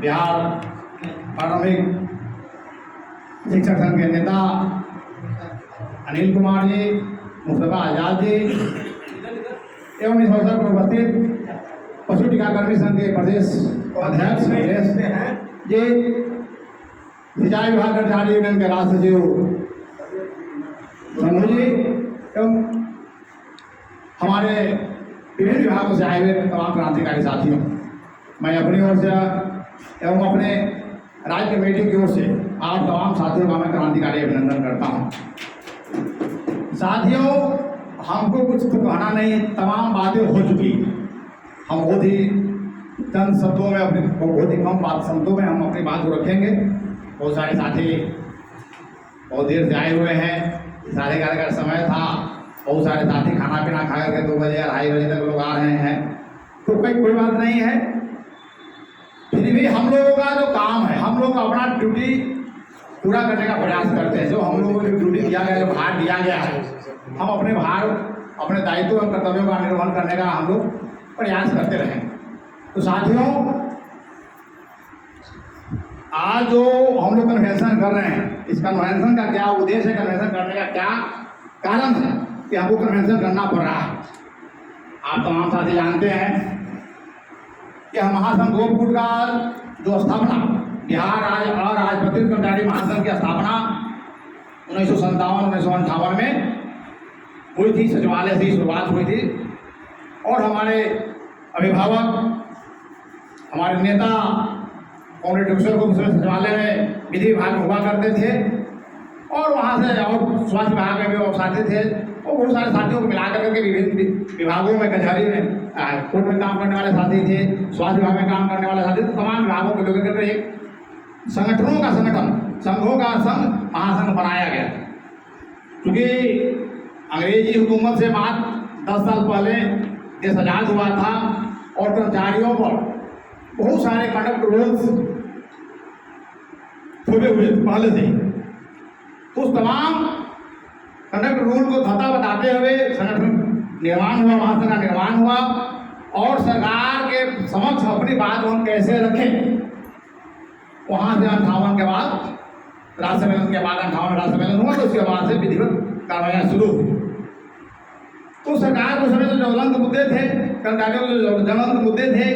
बिहार प्रारंभिक शिक्षक संघ के नेता अनिल कुमार जी, मुस्तफा आजाद जी एवं इस अवसर पर उपस्थित पशु टीकाकर्मी संघ के प्रदेश अध्यक्ष जी, सिंचाई विभाग कर्मचारी यूनियन के राष्ट्र सचिव समूह जी एवं हमारे विभिन्न विभागों से आए हुए तमाम क्रांतिकारी साथियों, मैं अपनी ओर से एवं अपने राज्य कमेटी की ओर से आप तमाम साथियों का मैं क्रांतिकारी अभिनंदन करता हूँ। साथियों, हमको कुछ तो कहना नहीं, तमाम बातें हो चुकी। हम बहुत ही चंद शब्दों में अपने बहुत ही कम बात शब्दों में हम अपनी बात को रखेंगे। बहुत सारे साथी बहुत देर से आए हुए हैं, 11:30 का समय था। बहुत सारे साथी खाना पीना खा करके 2 बजे 2:30 बजे तक लोग आ रहे हैं, तो कोई बात नहीं है। फिर भी हम लोगों का जो काम है, हम लोग अपना ड्यूटी पूरा करने का प्रयास करते हैं। जो हम लोगों को ड्यूटी दिया गया, जो भार दिया गया है, हम अपने भार अपने दायित्व एवं कर्तव्यों का निर्वहन करने का हम लोग प्रयास करते रहें। तो साथियों, आज जो हम लोग कन्वेंशन कर रहे हैं, इस कन्वेंशन का क्या उद्देश्य है, कन्वेंशन करने का क्या कारण है कि हमको कन्वेंशन करना पड़ रहा है। आप तमाम साथी जानते हैं कि हम महासंघ गोपकुट का जो स्थापना बिहार राज्य अराजपत्रित कर्मचारी महासंघ की स्थापना 1957-1958 में हुई थी। सचिवालय से शुरुआत हुई थी और हमारे अभिभावक, हमारे नेता कॉमरेड डॉक्टर को सचिवालय में विधि विभाग में हुआ करते थे और वहाँ से और स्वास्थ्य विभाग में भी और साथी थे और बहुत सारे साथियों को मिलाकर करके विभिन्न विभागों में, कचहरी में, कोर्ट में काम करने वाले साथी थे, स्वास्थ्य विभाग में काम करने वाले साथी थे। तमाम विभागों को लेकर के एक संगठनों का संगठन, संघों का संघ, महासंघ बनाया गया। क्योंकि अंग्रेजी हुकूमत से मात्र 10 साल पहले देश आजाद हुआ था और कर्मचारियों पर बहुत सारे कंडक्ट रूल्स थोपे हुए पहले से। तो उस तमाम कंडक्ट रूल को धता बताते हुए संगठन निर्माण हुआ, महासंघ का निर्माण हुआ और सरकार के समक्ष अपनी बात हम कैसे रखें। वहाँ से 58 के बाद राज्य सम्मेलन के बाद 58 राज्य सम्मेलन हुआ, तो उसके बाद से विधिवत कार्रवाइयाँ शुरू हुई। तो सरकार को समय जो ज्वलंत मुद्दे थे, कर्मचारियों के जो ज्वलंत मुद्दे थे,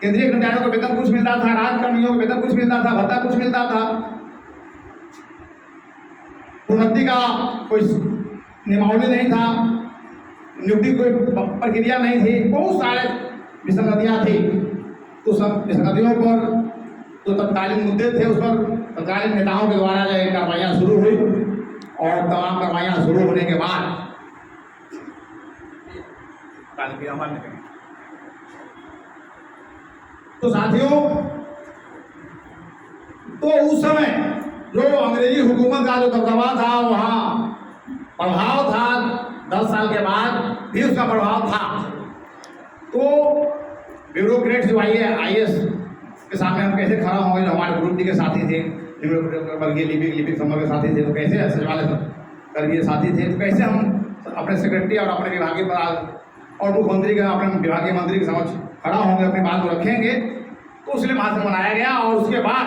केंद्रीय कर्मचारियों को वेतन कुछ मिलता था, राज्य कर्मियों को वेतन कुछ मिलता था, भत्ता कुछ मिलता था, उन्नति का कोई नियमावली नहीं था, नियुक्ति कोई प्रक्रिया नहीं थी, बहुत सारे विसंगतियाँ थी। तो सब विसंगतियों पर जो तत्कालीन मुद्दे थे, उस पर तत्कालीन नेताओं के द्वारा जो कार्रवाइयाँ शुरू हुई और तमाम कार्रवाइयाँ शुरू होने के बाद तो साथियों, तो उस समय जो अंग्रेजी हुकूमत का जो दबदबा था, वहाँ प्रभाव था। 10 साल के बाद भी उसका प्रभाव था। तो ब्यूरोक्रेट जो IAS के सामने हम कैसे खड़ा होंगे, जो हमारे ग्रुप डी के साथी थे, वर्गीय लिपिक समूह के साथी थे, तो कैसे सचिवालय वर्गीय साथी थे, तो कैसे हम अपने सेक्रेटरी और अपने विभागीय और मुख्यमंत्री के, अपने विभागीय मंत्री के समक्ष खड़ा होंगे, अपनी बात को रखेंगे। तो इसलिए महासंघ बनाया गया और उसके बाद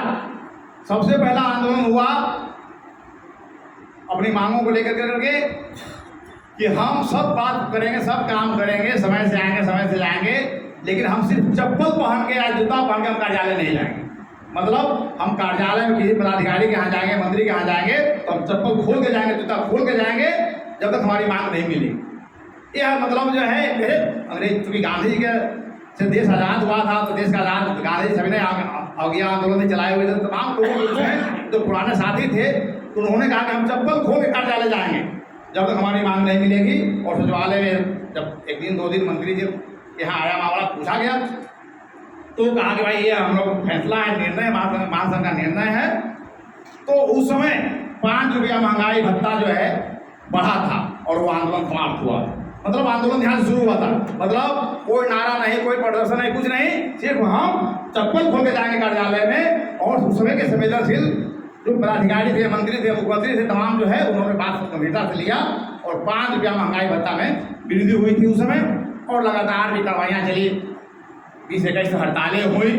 सबसे पहला आंदोलन हुआ अपनी मांगों को लेकर करके कि हम सब बात करेंगे, सब काम करेंगे, समय से आएंगे, समय से जाएंगे, लेकिन हम सिर्फ चप्पल पहन के या जूता पहन के हम कार्यालय नहीं जाएंगे। मतलब हम कार्यालय में किसी पदाधिकारी के यहाँ जाएंगे, मंत्री के यहाँ जाएंगे, तो हम चप्पल खोल के जाएंगे, जूता खोल के जाएंगे, जब तक हमारी मांग नहीं मिली। यह मतलब जो है अंग्रेज, चूंकि गांधी जी के से देश आज़ाद हुआ था, तो देश का आज़ाद गांधी सभी ने अवज्ञा आंदोलन चलाए हुए थे। तमाम लोगों हैं जो पुराने साथी थे, तो उन्होंने कहा कि हम चप्पल खोल के कार्यालय जाएंगे जब तक हमारी मांग नहीं मिलेगी। और सचिवालय में जब 1 दिन 2 दिन मंत्री जी यहाँ आया, मामला पूछा गया, तो कहा कि भाई ये हम लोग फैसला है, निर्णय महासंघ का निर्णय है। तो उस समय 5 रुपया महंगाई भत्ता जो है बढ़ा था और वो आंदोलन समाप्त हुआ। मतलब आंदोलन यहाँ से शुरू हुआ था। मतलब कोई नारा नहीं, कोई प्रदर्शन नहीं, कुछ नहीं, सिर्फ हम चप्पल खोल के जाएंगे कार्यालय में। और उस समय के संवेदनशील जो पदाधिकारी थे, मंत्री थे, मुख्यमंत्री थे, तमाम जो है उन्होंने बात को गंभीरता से लिया और 5 रुपया महंगाई भत्ता में वृद्धि हुई थी उस समय। और लगातार भी कार्रवाइयाँ चली, 20-21 हड़तालें हुई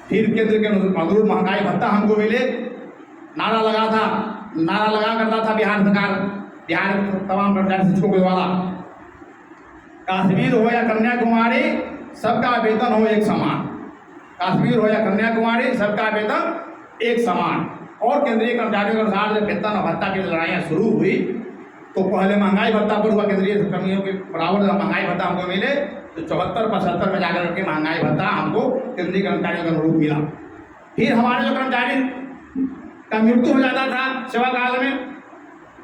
फिर केंद्र के अनुरूप महंगाई भत्ता हमको मिले, नारा लगा करता था बिहार सरकार, बिहार तमाम कर्मचारी शिक्षकों के द्वारा, कश्मीर हो या कन्याकुमारी सबका वेतन हो एक समान, कश्मीर हो या कन्याकुमारी सबका वेतन एक समान। और केंद्रीय कर्मचारियों के अनुसार जब वेतन और भत्ता की लड़ाइयाँ शुरू हुई तो पहले महंगाई भत्ता पर हुआ, केंद्रीय कर्मियों के बराबर महंगाई भत्ता हमको मिले, तो 74-75 में जाकर के महंगाई भत्ता हमको केंद्रीय कर्मचारियों के अनुरूप मिला। फिर हमारे जो कर्मचारी का मृत्यु हो जाता था सेवा काल में,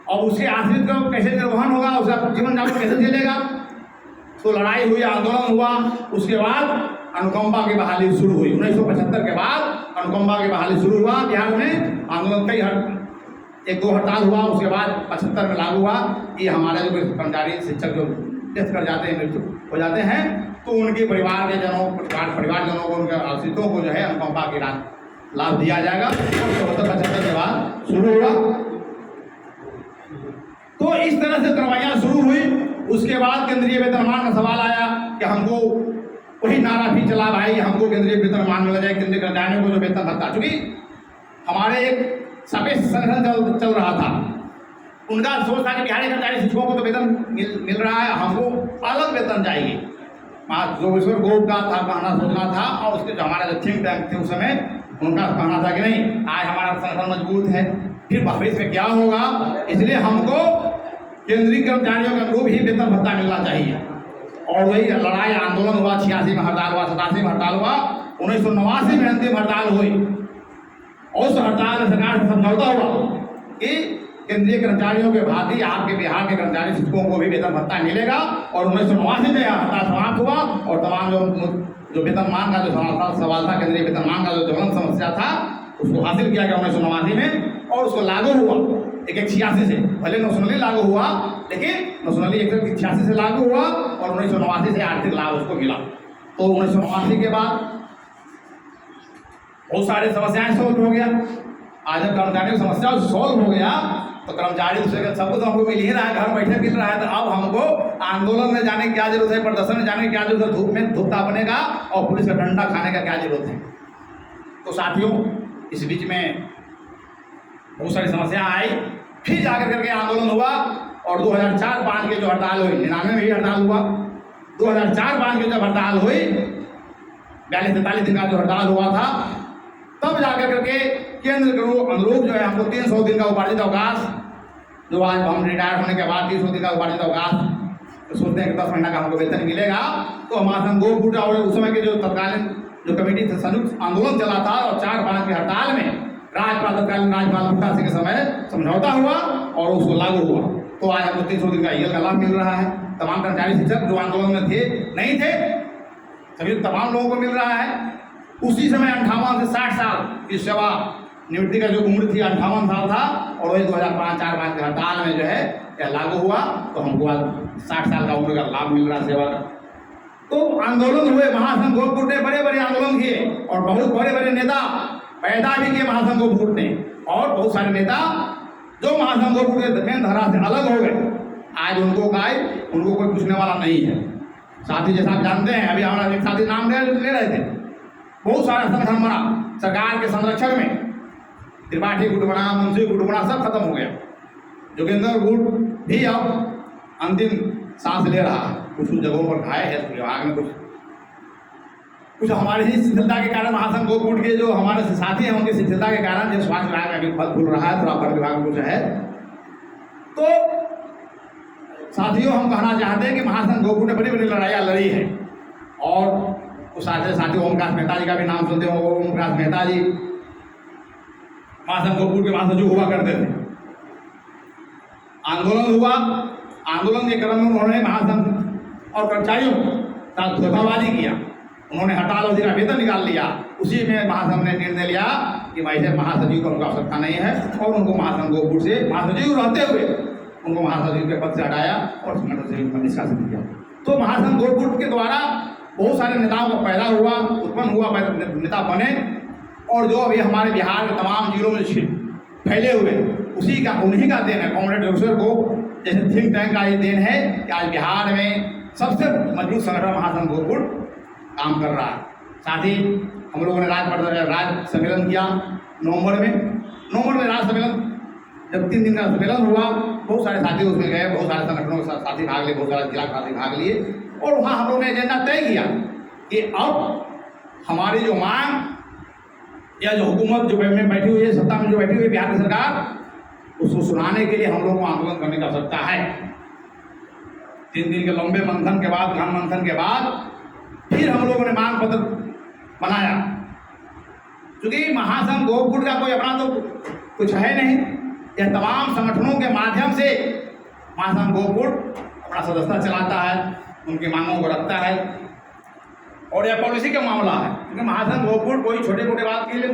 और उसके आश्रित का कैसे निर्वहन होगा, उसका जीवन यापन कैसे चलेगा, तो लड़ाई हुई, आंदोलन हुआ। उसके बाद अनुकंपा की बहाली शुरू हुई। 1975 के बाद अनुकंपा की बहाली शुरू हुआ बिहार में। आंदोलन कई एक दो हड़ताल हुआ, उसके बाद 75 में लागू हुआ। ये हमारे जो कर्मचारी शिक्षक जो डेथ कर जाते हैं, मृत्यु हो जाते हैं, तो उनके परिवारजनों को, उनके आश्रितों को जो है अनुकंपा की लाभ दिया जाएगा। 74-75 के बाद शुरू हुआ। तो इस तरह से कार्रवाइयाँ शुरू हुई। उसके बाद केंद्रीय वेतनमान का सवाल आया कि हमको वही नारा भी चला भाई, हमको केंद्रीय वेतनमान मिला जाए, केंद्रीय कर्मचारियों को जो वेतन भत्ता। चूंकि हमारे एक सापेक्ष संगठन चल रहा था, उनका सोच था कि बिहारी कर्मचारी शिक्षकों को तो वेतन मिल रहा है, हमको अलग वेतन चाहिए। जोगेश्वर गोप का था कहना, सोचना था, और उसके जो हमारा जो थिंक टैंक थे उस समय उनका कहना था कि नहीं, आज हमारा संगठन मजबूत है, फिर भविष्य में क्या होगा, इसलिए हमको केंद्रीय कर्मचारियों के अनुरूप ही वेतन भत्ता मिलना चाहिए। और वही लड़ाई आंदोलन हुआ। 86 में हड़ताल हुआ, 87 में हड़ताल हुआ, 1989 में अंतिम हड़ताल हुई। और उस हड़ताल में सरकार से समझौता हुआ कि केंद्रीय कर्मचारियों के भांति आपके बिहार के कर्मचारी शिक्षकों को भी वेतन भत्ता मिलेगा। और 1989 में हड़ताल समाप्त हुआ, और तमाम जो वेतनमान का जो सवाल था, केंद्रीय वेतनमान का जो ज्वलंत समस्या था, उसको हासिल किया गया 1989 में, और उसको लागू हुआ 1986 से। भले नोशनली लागू हुआ, लेकिन नोशनली 1986 से लागू हुआ, और 1989 से आर्थिक लाभ उसको मिला। तो 1989 के बाद बहुत सारी समस्याएं सॉल्व हो गया। आज जब कर्मचारियों की समस्या सॉल्व हो गया तो कर्मचारी दूसरे सब कुछ हमको मिल ही रहा है, घर बैठे मिल रहा है, तो अब हमको आंदोलन में जाने की क्या जरूरत है, प्रदर्शन में जाने की क्या जरूरत है, धूप में धूप तापने का और पुलिस का डंडा खाने का क्या जरूरत है। तो साथियों, इस बीच में बहुत सारी समस्या आई। फिर जाकर करके आंदोलन हुआ, और 2004-5 के जो हड़ताल हुई, 99 में भी हड़ताल हुआ। 2004-5 की जब हड़ताल हुई, 42-43 दिन का जो हड़ताल हुआ था, तब जाकर करके केंद्र के अनुरूप जो है हमको 300 दिन का उपार्जित अवकाश, जो आज हम रिटायर होने के बाद 300 दिन का उपार्जित अवकाश, तो सोचते हैं कि 10 महीना का हमको वेतन मिलेगा। तो हमारा संघ गोप और उस समय के जो तत्कालीन जो कमेटी से संयुक्त आंदोलन चला था, और 4-5 की हड़ताल में तत्कालीन राज्यपाल मुखर्जी सिंह के समय समझौता हुआ और उसको लागू हुआ। तो आज हमको 300 दिन का ईएल का लाभ मिल रहा है। तमाम कर्मचारी शिक्षक जो आंदोलन में थे, नहीं थे, सभी तमाम लोगों को मिल रहा है। उसी समय 58 से 60 साल की सेवा निवृत्ति का जो उम्र थी 58 साल था, और वही 2005-4-5 के हड़ताल में जो है यह लागू हुआ। तो हमको आज 60 साल का उम्र का लाभ मिल रहा है सेवा का। तो आंदोलन हुए, महासंघ गोरखपुर ने बड़े बड़े आंदोलन किए, और बहुत बड़े बड़े नेता पैदा भी किए महासंघ गोरखपुर ने, और बहुत सारे नेता जो महासंघ गोरखपुर के मेन धारा से अलग हो गए, आज उनको कोई पूछने वाला नहीं है। साथी जैसा आप जानते हैं, अभी हमारा एक साथी नाम ले रहे थे, बहुत सारा संगठन बना सरकार के संरक्षण में, त्रिपाठी गुट बना, मुंशी गुट बना, सब खत्म हो गया। जोगेंद्र गुट भी अब अंतिम सांस ले रहा है, कुछ जगहों पर घायल है, विभाग में कुछ हमारी ही शिथिलता के कारण, महासंघ गोरखपुर के जो हमारे साथी हैं उनकी शिथिलता के कारण जो स्वास्थ्य विभाग में अभी फल फूल रहा है, थोड़ा फल विभाग में कुछ है। तो साथियों, हम कहना चाहते हैं कि महासंघ गोरखपुर ने बड़ी बड़ी लड़ाइयाँ लड़ी है, और उस साथी ओम प्रकाश मेहता जी का भी नाम सुनते हो। ओम प्रकाश मेहता जी महासंघ गोरखपुर के महासचिव हुआ करते थे। आंदोलन हुआ, आंदोलन के क्रम में उन्होंने महासंघ और कर्मचारियों का धोखाबाजी किया, उन्होंने हड़ताल अवधि का वेतन निकाल लिया। उसी में महासंघ ने निर्णय लिया कि वैसे महासचिव को उनकी आवश्यकता नहीं है, और उनको महासंघ गोरखपुर से महासचिव रहते हुए उनको महासचिव के पद से हटाया और संगठन से निष्कासित किया। तो महासंघ गोरखपुर के द्वारा बहुत सारे नेताओं का पैदा हुआ, उत्पन्न हुआ, नेता बने, और जो अभी हमारे बिहार के तमाम जिलों में फैले हुए उन्हीं का देन है। कॉमरेड जोगेश्वर गोप जैसे थिंक टैंक का ये देन है कि आज बिहार में सबसे मजबूत संगठन महासंघ गोरखपुर काम कर रहा है। साथ ही हम लोगों ने राज्य सम्मेलन किया नवंबर में राज्य सम्मेलन, जब 3 दिन का सम्मेलन हुआ, बहुत सारे साथी उसमें गए, बहुत सारे संगठनों के साथी भाग लिए, बहुत सारे जिला साथी भाग लिए, और वहाँ हम लोगों ने एजेंडा तय किया कि अब हमारी जो मांग या जो हुकूमत जो में बैठी हुई है, सत्ता में जो बैठी हुई है बिहार की सरकार, उसको सुनाने के लिए हम लोगों को आंदोलन करने की आवश्यकता है। 3 दिन के लंबे मंथन के बाद, गहन मंथन के बाद फिर हम लोगों ने मांग पत्र बनाया। क्योंकि महासंघ गोकुट का कोई अपना तो कुछ है नहीं, यह तमाम संगठनों के माध्यम से महासंघ गोकुट अपना सदस्यता चलाता है, उनकी मांगों को रखता है, और यह पॉलिसी का मामला है। क्योंकि महासंघ गोकुट कोई छोटे मोटे बात के लिए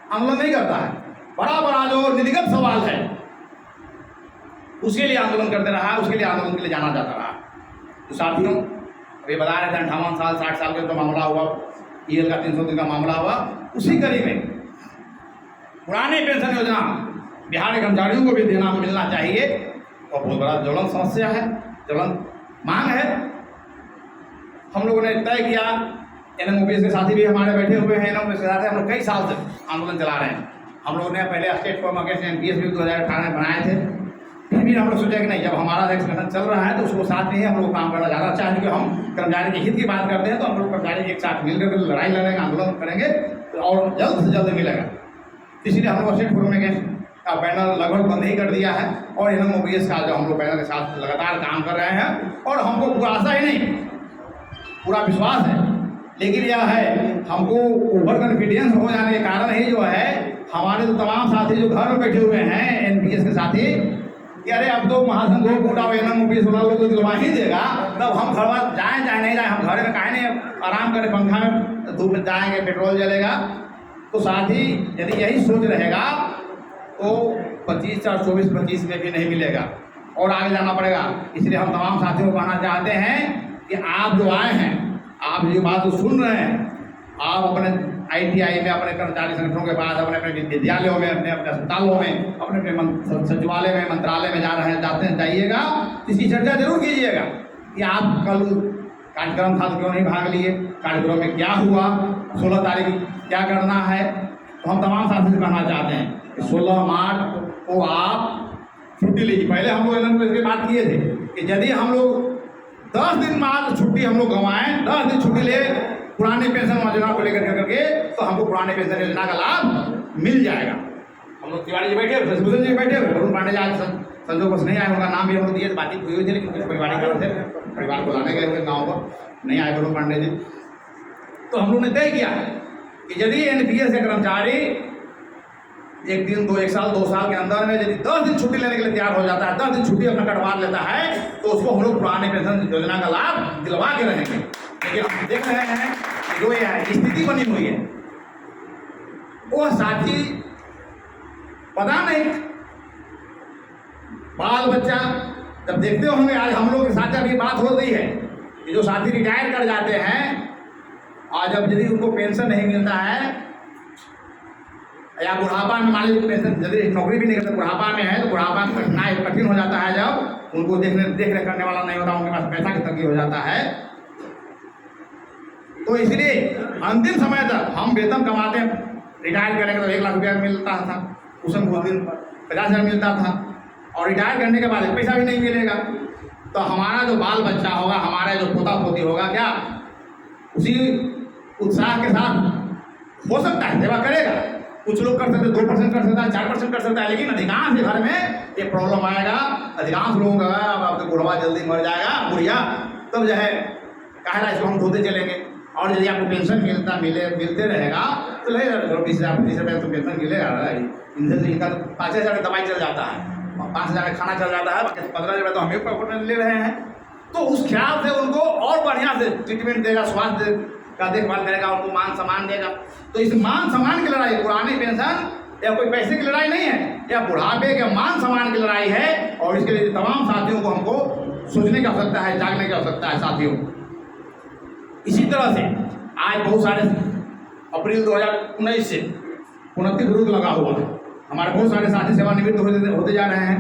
आंदोलन नहीं करता है, बड़ा जो नीतिगत सवाल है उसके लिए आंदोलन करते रहा, उसके लिए आंदोलन के लिए जाना जाता रहा। तो साथियों, अभी बता रहे थे 58 साल 60 साल का तो मामला हुआ, ईएल का 300 दिन का मामला हुआ, उसी कड़ी में पुरानी पेंशन योजना बिहार के कर्मचारियों को भी देना मिलना चाहिए, और बहुत बड़ा ज्वलंत समस्या है, ज्वलंत मांग है। हम लोगों ने तय किया, NMOPS के साथी भी हमारे बैठे हुए हैं, NMOPS के साथ हम लोग कई साल से आंदोलन चला रहे हैं। हम लोगों ने पहले स्टेट फॉर्म अगेंस्ट NPS भी 2018 में बनाए थे, फिर भी हम लोग सोचा कि नहीं, जब हमारा एक संगठन चल रहा है तो उसको साथ में ही हम लोग काम करना ज़्यादा अच्छा है। क्योंकि हम कर्मचारी के हित की बात करते हैं तो हम लोग कर्मचारी एक साथ मिलकर लड़ाई लड़ेंगे, आंदोलन करेंगे और जल्द से जल्द मिलेगा। इसलिए हम लोग स्टेट फॉर्म अगेंस्ट का बैनर लगभग बंद ही कर दिया है, और NMOPS का जो हम लोग बैनर के साथ लगातार काम कर रहे हैं, और हमको पूरा आशा ही नहीं, पूरा विश्वास है। लेकिन यह है, हमको ओवर कॉन्फिडेंस हो जाने के कारण ही जो है हमारे तो तमाम साथी जो घर में बैठे हुए हैं NPS के साथी, कि अरे अब तो महासंघ गोकुट और NMOPS वाला लोग तो दिलवा ही देगा, तब हम घर जाएँ चाहे नहीं जाए, हम घर में काहे नहीं आराम करें, पंखा में धूप में जाएंगे, पेट्रोल जलेगा। तो साथी यदि यही सोच रहेगा तो 25 और 24-25 में भी नहीं मिलेगा और आगे जाना पड़ेगा। इसलिए हम तमाम साथियों को कहना चाहते हैं कि आप जो आए हैं, आप जो बात को सुन रहे हैं, आप अपने ITI में, अपने कर्मचारी संगठनों के पास, अपने अपने विद्यालयों में, अपने अपने अस्पतालों में, अपने अपने सचिवालय में, मंत्रालय में जाते हैं, जाइएगा, इसकी चर्चा जरूर कीजिएगा कि आप कल कार्यक्रम था तो क्यों नहीं भाग लिए, कार्यक्रम में क्या हुआ, 16 तारीख क्या करना है। तो हम तमाम साथियों से कहना चाहते हैं कि 16 मार्च को आप छुट्टी लीजिए। पहले हम लोग NMOPS की बात किए थे कि यदि हम लोग 10 दिन बाद छुट्टी हम लोग गंवाएं, 10 दिन छुट्टी ले पुरानी पेंशन योजना को लेकर करके, तो हमको पुरानी पेंशन योजना का लाभ मिल जाएगा। हम लोग तिवारी जी बैठे हुए, शशिभूषण जी बैठे हुए, वरुण पांडे जी आज संजोग बस नहीं आए, उनका नाम भी हम लोग दिए, बातचीत हुई थी, लेकिन कुछ पारिवारिक कारण थे, परिवार को लाने गए हुए गाँव पर, नहीं आए वरुण पांडे जी। तो हम लोग ने तय किया कि यदि NPS के कर्मचारी 1 दिन 1 साल 2 साल के अंदर में यदि 10 दिन छुट्टी लेने के लिए तैयार हो जाता है, 10 दिन छुट्टी अपना कटवा लेता है, तो उसको हम लोग पुराने पेंशन योजना का लाभ दिलवा के रहेंगे। लेकिन हम देख रहे हैं जो ये स्थिति बनी हुई है, वो साथी पता नहीं बाल बच्चा जब देखते होंगे, आज हम लोग के साथ अभी बात हो गई है कि जो साथी रिटायर कर जाते हैं और जब यदि उनको पेंशन नहीं मिलता है या बुढ़ापा में, मान लीजिए पेंशन यदि नौकरी भी नहीं करते, बुढ़ापा में है तो बुढ़ापा में कठिन हो जाता है, जब उनको देख रेख करने वाला नहीं होता, उनके पास पैसा की तंगी हो जाता है। तो इसलिए अंतिम समय तक हम वेतन कमाते हैं, रिटायर करेंगे तो 1 लाख रुपया मिलता था, उस समय उस दिन 50,000 मिलता था, और रिटायर करने के बाद पैसा भी नहीं मिलेगा। तो हमारा जो बाल बच्चा होगा, हमारा जो पोता पोती होगा, क्या उसी उत्साह के साथ हो सकता है सेवा करेगा। कुछ लोग कर सकते हैं, 2% कर सकता है, 4% कर सकता है, लेकिन अधिकांश घर में ये प्रॉब्लम आएगा। अधिकांश लोगों का अब तो बुढ़वा जल्दी मर जाएगा, बुढ़िया, तब जो है कह रहा इसको हम धोते चलेंगे। और यदि आपको पेंशन मिलते रहेगा तो लगेगा 20,000 25 रुपये तो पेंशन मिलेगा। इनसे इनका तो 5,000 का दवाई चल जाता है, 5,000 का खाना चल जाता है, बाकी 15 रुपये तो हम ही ले रहे हैं। तो उस ख्याल से उनको और बढ़िया से ट्रीटमेंट देगा, स्वास्थ्य का देखभाल करेगा, उनको मान सम्मान देगा। तो इस मान सम्मान की लड़ाई पुरानी पेंशन या कोई पैसे की लड़ाई नहीं है, या बुढ़ापे के मान सम्मान की लड़ाई है। और इसके लिए तमाम साथियों को हमको सोचने की आवश्यकता है, जागने की आवश्यकता है साथियों। इसी तरह से आज बहुत सारे अप्रैल 2019 से 29 विरोध लगा हुआ है, हमारे बहुत सारे साथी सेवानिवृत्त होते जा रहे हैं।